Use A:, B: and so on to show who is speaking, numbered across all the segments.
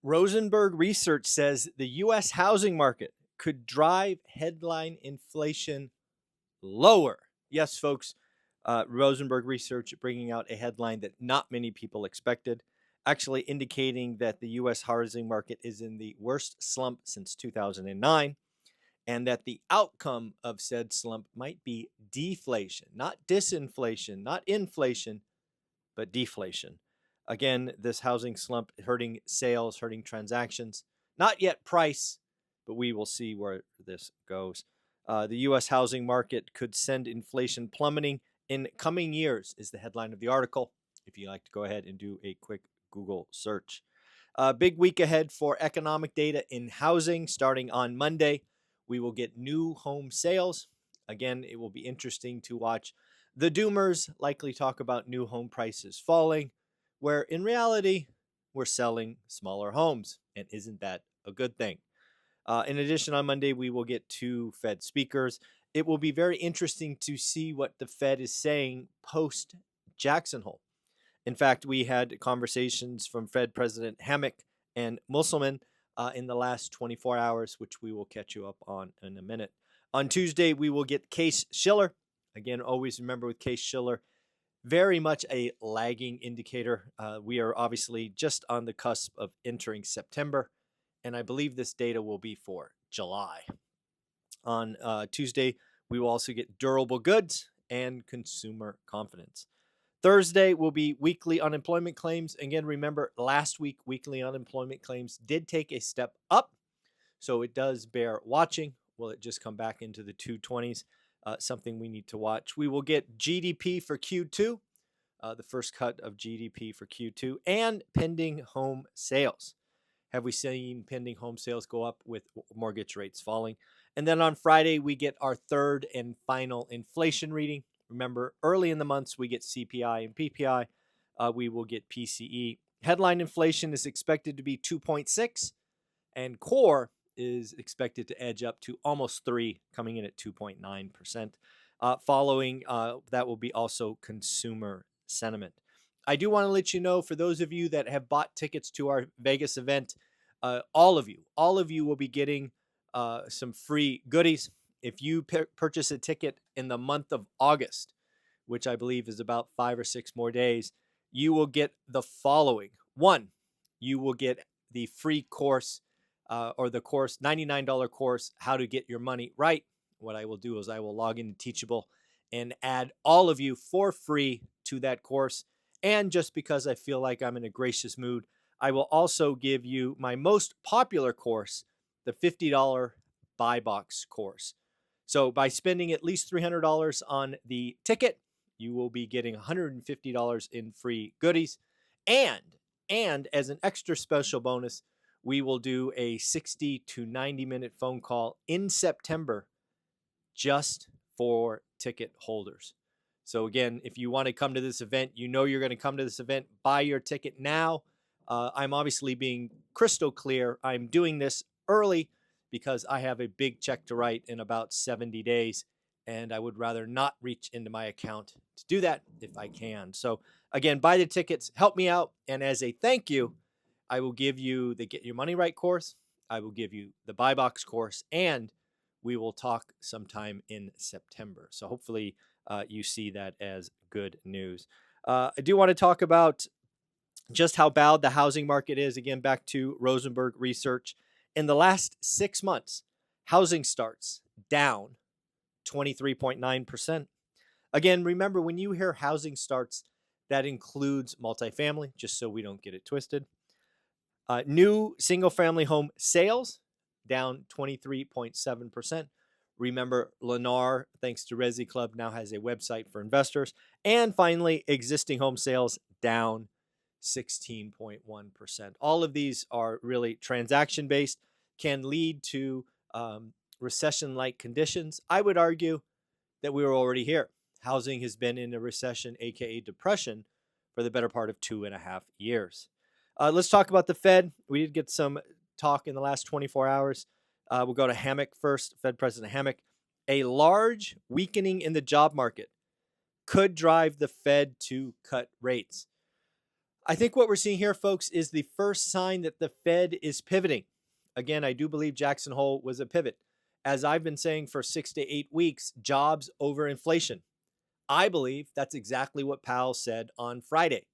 A: Rosenberg research says the U.S. housing market could drive headline inflation lower. Yes, folks, Rosenberg research bringing out a headline that not many people expected, actually indicating that the U.S. housing market is in the worst slump since 2009, and that the outcome of said slump might be deflation, not disinflation, not inflation, but deflation. Again, this housing slump hurting sales, hurting transactions, not yet price, but we will see where this goes. The U.S. housing market could send inflation plummeting in coming years, is the headline of the article. If you like to go ahead and do a quick Google search. Big week ahead for economic data in housing. Starting on Monday, we will get new home sales. Again, it will be interesting to watch. The doomers likely talk about new home prices falling, where in reality, we're selling smaller homes. And isn't that a good thing? In addition, on Monday, we will get two Fed speakers. It will be very interesting to see what the Fed is saying post Jackson Hole. In fact, we had conversations from Fed President Hammack and Musselman in the last 24 hours, which we will catch you up on in a minute. On Tuesday, we will get Case Shiller. Again, always remember with Case Shiller, very much a lagging indicator. We are obviously just on the cusp of entering September, and I believe this data will be for July. On Tuesday, we will also get durable goods and consumer confidence. Thursday will be weekly unemployment claims. Again, remember last week, weekly unemployment claims did take a step up, so it does bear watching. Will it just come back into the 220s? Something we need to watch. We will get GDP for Q2, the first cut of GDP for Q2, and pending home sales. Have we seen pending home sales go up with mortgage rates falling? And then on Friday, we get our third and final inflation reading. Remember, early in the months, we get CPI and PPI. We will get PCE. Headline inflation is expected to be 2.6, and core is expected to edge up to almost 3, coming in at 2.9%. Following that will be also consumer sentiment. I do want to let you know, for those of you that have bought tickets to our Vegas event, all of you will be getting some free goodies. If you purchase a ticket in the month of August, which I believe is about 5 or 6 more days, you will get the following. One, you will get the free course or the course, $99 course, How to Get Your Money Right. What I will do is I will log into Teachable and add all of you for free to that course. And just because I feel like I'm in a gracious mood, I will also give you my most popular course, the $50 buy box course. So by spending at least $300 on the ticket, you will be getting $150 in free goodies. And as an extra special bonus, we will do a 60 to 90-minute phone call in September just for ticket holders. So again, if you want to come to this event, you know you're going to come to this event, buy your ticket now. I'm obviously being crystal clear. I'm doing this early because I have a big check to write in about 70 days, and I would rather not reach into my account to do that if I can. So again, buy the tickets, help me out, and as a thank you, I will give you the Get Your Money Right course, I will give you the Buy Box course, and we will talk sometime in September. So hopefully you see that as good news. I do want to talk about just how bad the housing market is. Again, back to Rosenberg research. In the last 6 months, housing starts down 23.9%. Again, remember, when you hear housing starts, that includes multifamily, just so we don't get it twisted. New single-family home sales down 23.7%. Remember, Lennar, thanks to Resi Club, now has a website for investors. And finally, existing home sales down 16.1%. All of these are really transaction-based, can lead to recession-like conditions. I would argue that we were already here. Housing has been in a recession, aka depression, for the better part of 2.5 years. Let's talk about the Fed. We did get some talk in the last 24 hours. We'll go to Hammack first, Fed President Hammack. A large weakening in the job market could drive the Fed to cut rates. I think what we're seeing here, folks, is the first sign that the Fed is pivoting. Again, I do believe Jackson Hole was a pivot. As I've been saying for 6 to 8 weeks, jobs over inflation. I believe that's exactly what Powell said on Friday.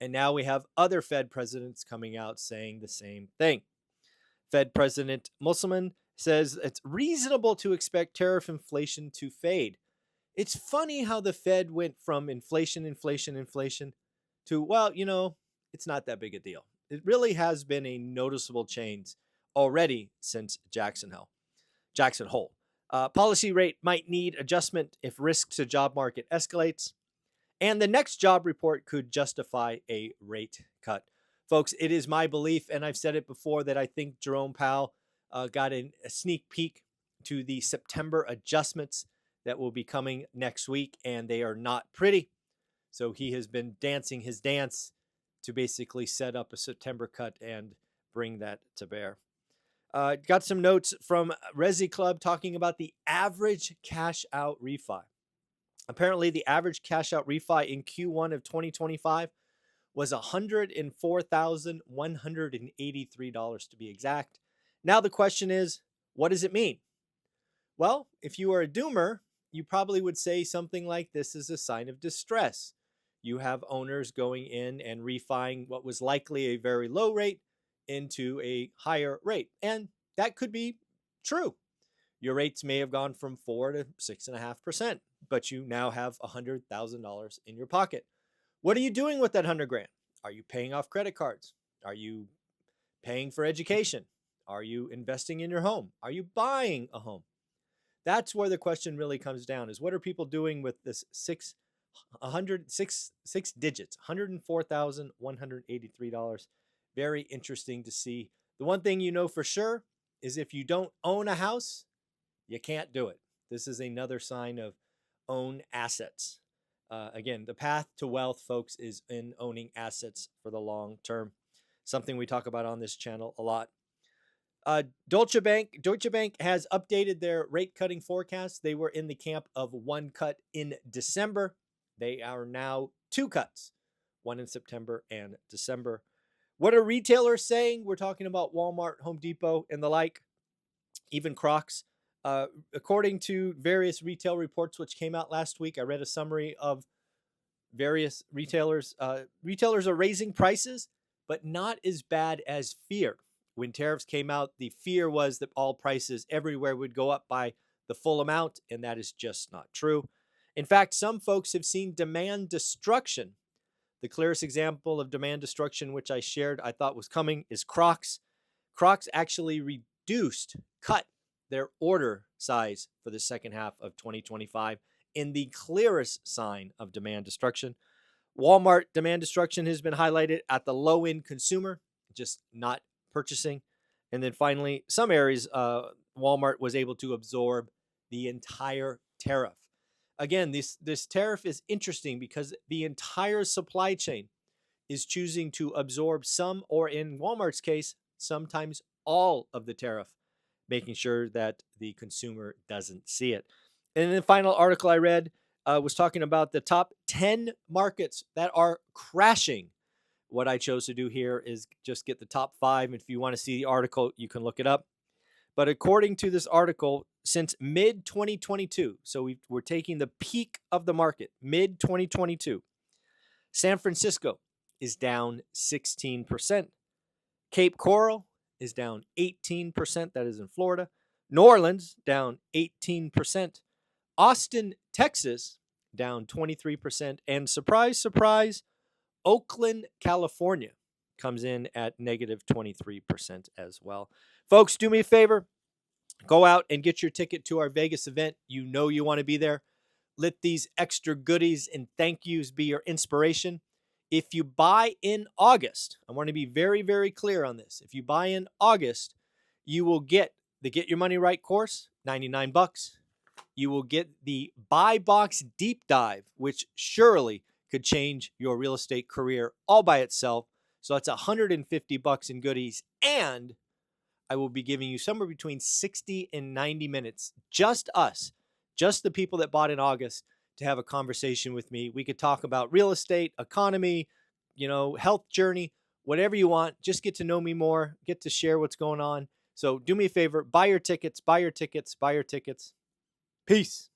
A: And now we have other Fed presidents coming out saying the same thing. Fed President Musselman says it's reasonable to expect tariff inflation to fade. It's funny how the Fed went from inflation to, well, it's not that big a deal. It really has been a noticeable change already since Jackson Hole. Policy rate might need adjustment if risk to job market escalates. And the next job report could justify a rate cut. Folks, it is my belief, and I've said it before, that I think Jerome Powell got a sneak peek to the September adjustments that will be coming next week, and they are not pretty. So he has been dancing his dance to basically set up a September cut and bring that to bear. Got some notes from Resi Club talking about the average cash out refi. Apparently, the average cash out refi in Q1 of 2025 was $104,183 to be exact. Now the question is, what does it mean? Well, if you are a doomer, you probably would say something like this is a sign of distress. You have owners going in and refining what was likely a very low rate into a higher rate. And that could be true. Your rates may have gone from 4 to 6.5%, but you now have $100,000 in your pocket. What are you doing with that 100 grand? Are you paying off credit cards? Are you paying for education? Are you investing in your home? Are you buying a home? That's where the question really comes down, is what are people doing with this six digits, $104,183. Very interesting to see. The one thing you know for sure is if you don't own a house, you can't do it. This is another sign of own assets. Again, the path to wealth, folks, is in owning assets for the long term. Something we talk about on this channel a lot. Deutsche Bank has updated their rate cutting forecast. They were in the camp of one cut in December. They are now 2 cuts, one in September and December. What are retailers saying? We're talking about Walmart, Home Depot, and the like, even Crocs. According to various retail reports which came out last week, I read a summary of various retailers. Retailers are raising prices, but not as bad as fear. When tariffs came out, the fear was that all prices everywhere would go up by the full amount, and that is just not true. In fact, some folks have seen demand destruction. The clearest example of demand destruction, which I shared, I thought was coming, is Crocs. Crocs actually cut their order size for the second half of 2025 in the clearest sign of demand destruction. Walmart demand destruction has been highlighted at the low-end consumer, just not purchasing. And then finally, some areas, Walmart was able to absorb the entire tariff. Again, this tariff is interesting because the entire supply chain is choosing to absorb some, or in Walmart's case, sometimes all of the tariff, making sure that the consumer doesn't see it. And then the final article I read was talking about the top 10 markets that are crashing. What I chose to do here is just get the top 5. If you want to see the article, you can look it up. But according to this article, since mid-2022, so we're taking the peak of the market, mid-2022, San Francisco is down 16%. Cape Coral is down 18%. That is in Florida. New Orleans down 18%. Austin, Texas down 23%. And surprise, surprise, Oakland, California comes in at negative 23% as well. Folks, do me a favor. Go out and get your ticket to our Vegas event. You know you want to be there. Let these extra goodies and thank yous be your inspiration. If you buy in August, I want to be very, very clear on this. If you buy in August, you will get the Get Your Money Right course, $99. You will get the Buy Box Deep Dive, which surely could change your real estate career all by itself. So that's $150 in goodies. And I will be giving you somewhere between 60 and 90 minutes, just us, just the people that bought in August, to have a conversation with me. We could talk about real estate, economy, health journey, whatever you want. Just get to know me more, get to share what's going on. So do me a favor, buy your tickets, buy your tickets, buy your tickets. Peace.